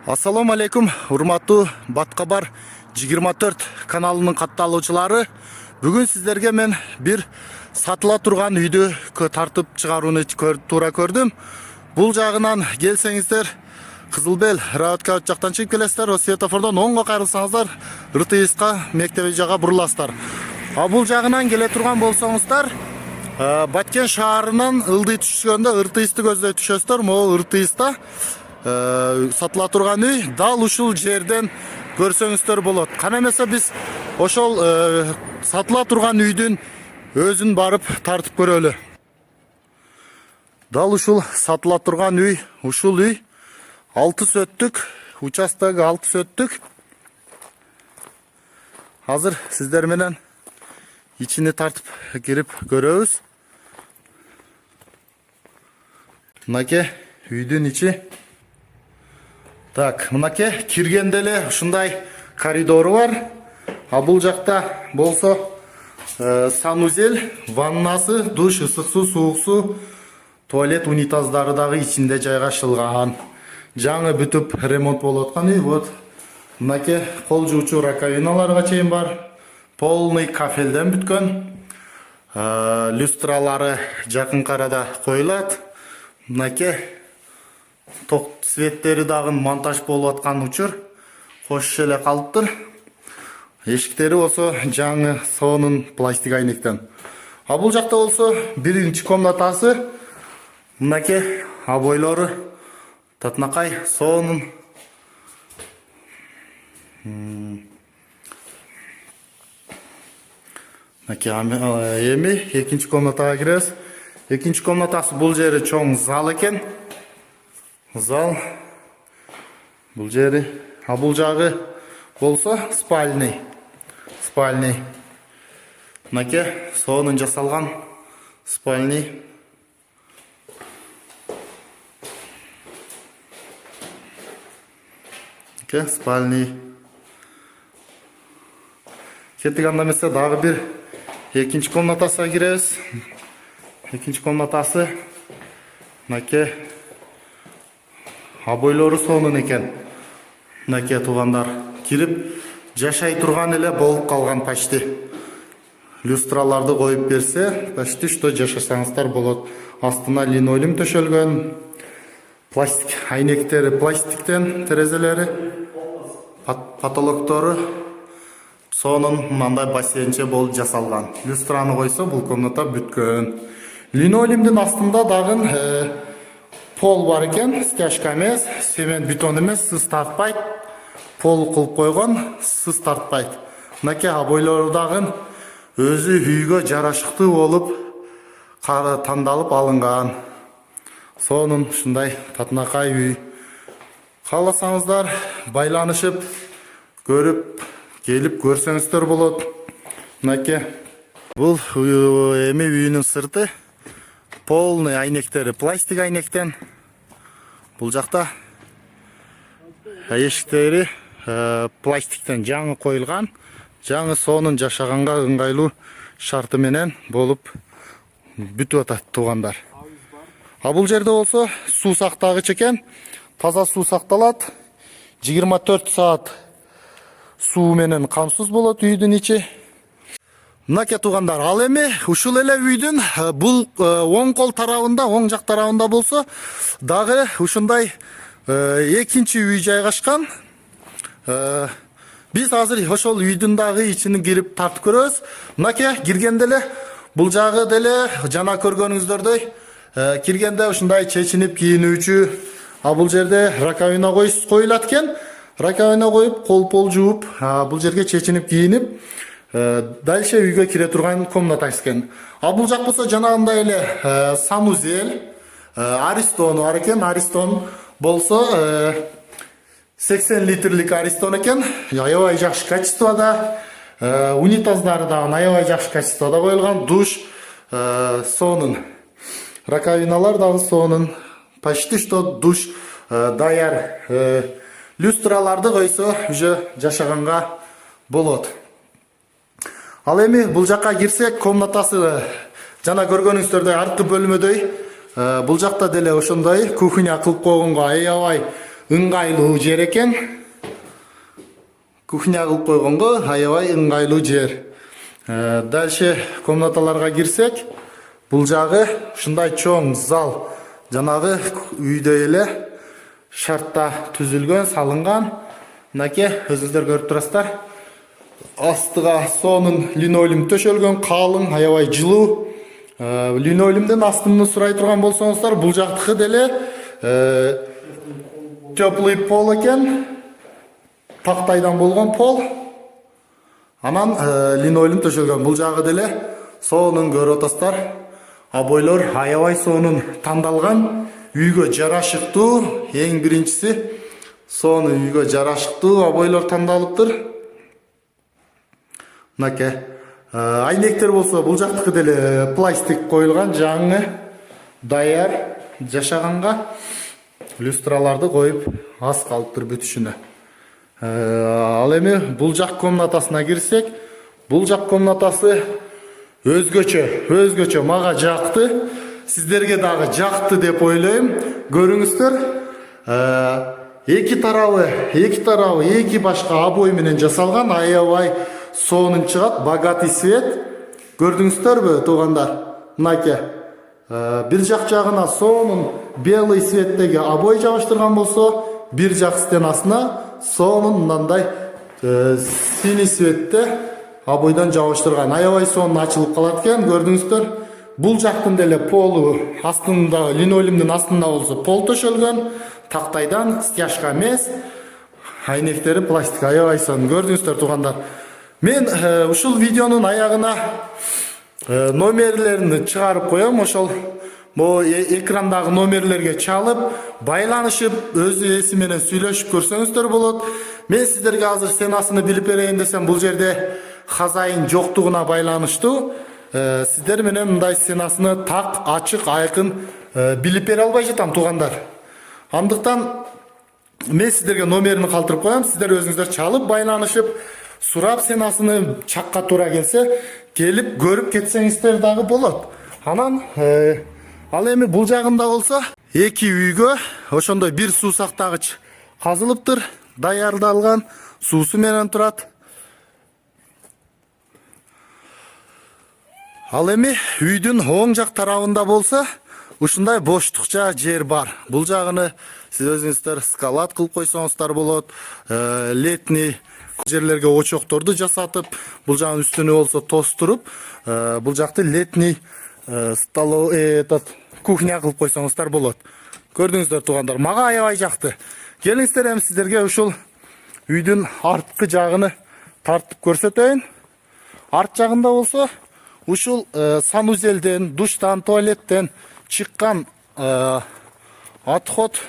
Ассаламу алейкум, урматтуу Баткабар 24 каналынын катталуучулары. Бүгүн сиздерге мен бир сатыла турган үйдү тартып чыгарууну туура көрдүм. Бул жагынан келсеңиздер, Кызылбел Раоткабад жактан чыгып келесиздер, светофордон оңго кайрылсаңыздар, РТСка мектеби жага буруласыздар. Бул жагынан келе турган болсоңуздар, Баткен шаарынан ылдый түшкөндө РТСти көздөй түшөсүздөр. Могу РТСта сатыла турган үй дал ушул жерден көрсөңүздөр болот. Кана эмесе биз ошол сатыла турган үйдүн өзүн барып тартып көрөлү. Дал ушул сатыла турган үй, ушул үй 6 сөттүк, участогу 6 сөттүк. Азыр сиздер менен ичини тартып кирип көрөбүз. Мынаке үйдүн ичи. Так, мынаке киргенде эле ушундай коридору бар. Бул жакта болсо санузел, ваннасы, душ, ысык суу, суук суу, туалет, унитаздары дагы ичинде жайгашылган. Жаңы бүтүп ремонт болуп аткан үй. Вот мынаке кол жуучу раковиналарга чейин бар. Полный кафелден бүткөн. Люстралары жакынкы арада коюлат. Мынаке ток светтери дагы монтаж болуп аткан учур. Кош эле калыптыр. Эшиктери болсо жаңы сонун пластик айнектен. Бул жакта болсо биринчи комнатасы. Мынаке бойлору татынакай сонун. Эми экинчи комнатага киребиз. Экинчи комнатасы бул жери чоң зал экен. Зал. Бул жери. Бул жагы болсо спальный. Спальный. Мынаке сонун жасалган спальный. Спальный. Кеттик анда эмесе дагы бир экинчи комнатасына киребиз. Экинчи комнатасы. Мынаке бойлору сонун экен. Мынаке туугандар кирип жашай турган эле болуп калган почти. Люстраларды коюп берсе, почти что жашасаңыздар болот. Астына линолеум төшөлгөн. Пластик айнектери пластиктен, терезелери, потолоктору сонун мындай бассейнче болуп жасалган. Люстраны койсо бул комната бүткөн. Линолеумдун астында дагы пол бар экен, стяжка эмес, цемент бетон эмес, сыз тартпайт. Пол кылып койгон, сыз тартпайт. Мынаке бойлору дагы өзү үйгө жарашыктуу болуп тандалып алынган. Сонун ушундай татынакай үй. Кааласаңыздар байланышып, көрүп, келип көрсөңүздөр болот. Мынаке бул эми үйүнүн сырты. Полный айнектери пластик айнектен. Бул жакта эшиктери пластиктен жаңы коюлган. Жаңы сонун жашаганга ыңгайлуу шарты менен болуп бүтүп атат туугандар. Бул жерде болсо суу сактагыч экен. Таза суу сакталат. 24 саат суу менен камсыз болот үйдүн ичи. Мынаке туугандар, ал эми ушул эле үйдүн бул оң кол тарабында, оң жак тарабында болсо дагы ушундай экинчи үй жайгашкан. Биз азыр ошол үйдүн дагы ичини кирип тартып көрөбүз. Мынаке киргенде эле бул жагы деле жана көргөнүңүздөрдөй киргенде ушундай чечинип кийинүүчү. Бул жерде раковина коюлат экен. Раковина коюп, кол жууп, бул жерге чечинип кийинип дальше үйгө кире турган комната экен. Бул жак болсо жанагындай эле санузел, Аристон бар экен. Аристон болсо 80 литрлик Аристон экен. Аябай жакшы качествода. Унитаздары да аябай жакшы качествода коюлган. Душ сонун. Раковиналар дагы сонун. Почти что душ даяр. Люстраларды койсо уже жашаганга болот. Ал эми бул жакка кирсек, комнатасы жана көргөнүңүздөрдөй аркы бөлмөдөй. Бул жакта деле ошондой кухня кылып койгонго аябай ыңгайлуу жер экен. Кухня кылып койгонго аябай ыңгайлуу жер. Дальше комнаталарга кирсек, бул жагы ушундай чоң зал. Жанагы үйдө эле шартта түзүлгөн, салынган. Мынакей өзүңүздөр көрүп турасыздар. Астыга сонун линолеум төшөлгөн, калың, аябай жылуу. Линолеумдун астын сурай турган болсоңуздар, бул жактыкы деле теплый пол экен. Тактайдан болгон пол. Анан линолеум төшөлгөн. Бул жагы деле сонун көрүп атасыздар. Обойлор аябай сонун тандалган. Үйгө жарашыктуу, эң биринчиси сонун үйгө жарашыктуу обойлор тандалыптыр. Мынакей айнектер болсо бул жактыкы деле пластик коюлган, жаңы даяр жашаганга. Люстраларды коюп аз калыптыр бүтүшүнө. Ал эми бул жак комнатасына кирсек, бул жак комнатасы өзгөчө мага жакты. Сиздерге дагы жакты деп ойлойм. Көрүңүздөр, эки тарабы эки башка обой менен жасалган, аябай сонун чыгат, богатый свет. Көрдүңүздөрбү, туугандар? Мынакей бир жагына сонун белый светтеги обой жабыштырган болсо, бир жак стенасына сонун мындай синий светте обойдон жабыштырган. Аябай сонун ачылып калат экен, көрдүңүздөр. Бул жактын деле полу астында, линолеумдун астында болсо пол төшөлгөн, тактайдан, стяжка эмес, айнектери пластик, аябай сонун. Көрдүңүздөр, туугандар. Мен ушул видеонун аягына номерлерин чыгарып коем. Ошол экрандагы номерлерге чалып, байланышып, өз ээси менен сүйлөшүп көрсөңүздөр болот. Мен сиздерге азыр стенасыны билип берейин десем, бул жерде хазайын жоктугуна байланыштуу. Сиздер менен мындай стенасыны так, ачык, айкын билип бере албай жатам, туугандар. Андыктан мен сиздерге номерин калтырып коем. Сиздер өзүңүздөр чалып, байланышып, сурап стенасыны чакка туура келсе, келип көрүп кетсеңиздер дагы болот. Анан ал эми бул жагында болсо, эки үйгө ошондой бир суу сактагыч казылыптыр, даярдалган, суусу менен турат. Ал эми үйдүн оң жак тарабында болсо, ушундай боштукча жер бар. Бул жагыны сиз өзүңүздөр скалат кылып койсоңуздар болот. Летний жерлерге очокторду жасатып, бул жагын үстүнө болсо тостуруп, бул жакты летний кухня кылып койсоңуздар болот. Көрдүңүздөр, туугандар, мага аябай жакты. Келиңиздер, эми сиздерге ушул үйдүн арткы жагыны тартып көрсөтөйүн. Арт жагында болсо, ушул санузелден, душтан, туалеттен чыккан отход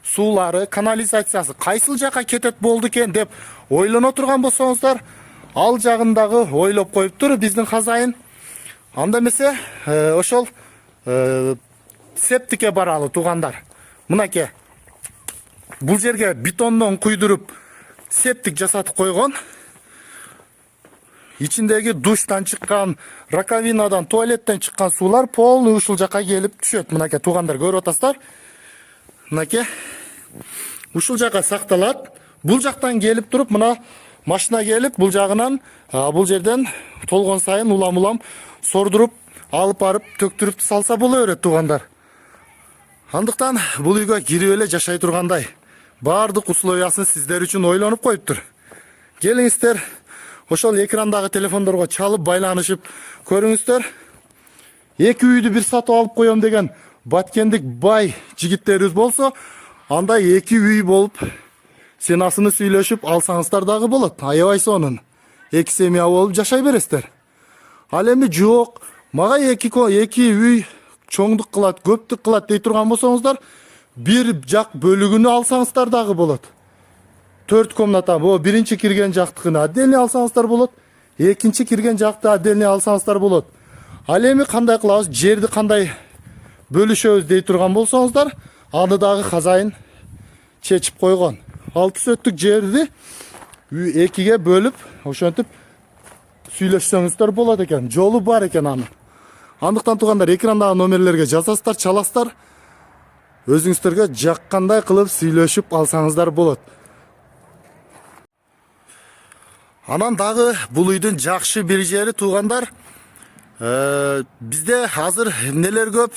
суулары, канализациясы кайсыл жака кетет болду экен деп ойлоно турган болсоңуздар, ал жагындагы ойлоп коюптур биздин хазайын. Анда эмесе ошол септикке баралы, туугандар. Мынакей бул жерге бетондон куйдуруп септик жасатып койгон. Ичиндеги душтан чыккан, раковинадан, туалеттен чыккан суулар полный ушул жака келип түшөт. Мынакей, туугандар, көрүп атасыздар. Мынакей ушул жака сакталат. Бул жактан келип туруп, мына машина келип, бул жагынан, бул жерден толгон сайын улам-улам сордуруп, алып барып, төктүрүп салса боло берет, туугандар. Андыктан бул үйгө кирип эле жашай тургандай баардык условиясын сиздер үчүн ойлонуп коюптур. Келиңиздер, ошол экрандагы телефондорго чалып, байланышып көрүңүздөр. Эки үйдү бир сатып алып коем деген баткендик бай жигиттерибиз болсо, андай эки үй болуп, стенасыны сүйлөшүп алсаңыздар дагы болот. Аябай сонун. Эки семья болуп жашай бересиздер. Ал эми жок, мага эки үй чоңдук кылат, көптүк кылат дей турган болсоңуздар, бир жак бөлүгүнү алсаңыздар дагы болот. 4 комната, бу биринчи кирген жактыкыны отдельно алсаңыздар болот, экинчи кирген жакты отдельно алсаңыздар болот. Ал эми кандай кылабыз, жерди кандай бөлүшөбүз дей турган болсоңуздар, аны дагы хазайын чечип койгон. 6 сөттүк жерди экиге бөлүп, ошентип сүйлөшсөңүздөр болот экен. Жолу бар экен анын. Андыктан туугандар, экрандагы номерлерге жазасыздар, чаласыздар. өзүңүздөргө жаккандай кылып сүйлөшүп алсаңыздар болот. Анан дагы бул үйдүн жакшы бир жери туугандар, бизде азыр эмнелер көп,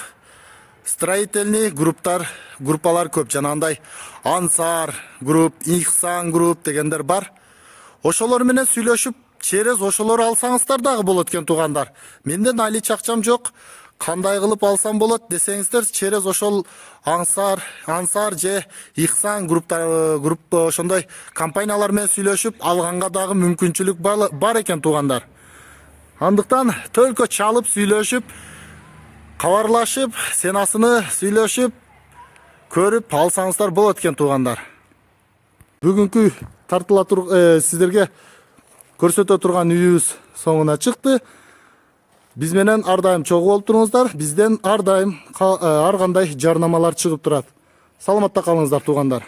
строительный группалар көп, жанагындай Ансар групп, Ихсан групп дегендер бар. Ошолор менен сүйлөшүп, через ошолор алсаңыздар дагы болот экен туугандар. Менден алич акчам жок, кандай кылып алсам болот десеңиздер, через ошол Ансар же Ихсан группа ошондой компаниялар менен сүйлөшүп алганга дагы мүмкүнчүлүк бар экен туугандар. Андыктан только чалып сүйлөшүп, кабарлашып, сенасыны сүйлөшүп, көрүп алсаңыздар болот экен туугандар. Бүгүнкү сиздерге көрсөтө турган үйүбүз соңуна чыкты. Биз менен ар дайым чогуу болуп туруңуздар. Бизден ар дайым ар кандай жарнамалар чыгып турат. Саламатта калыңыздар туугандар.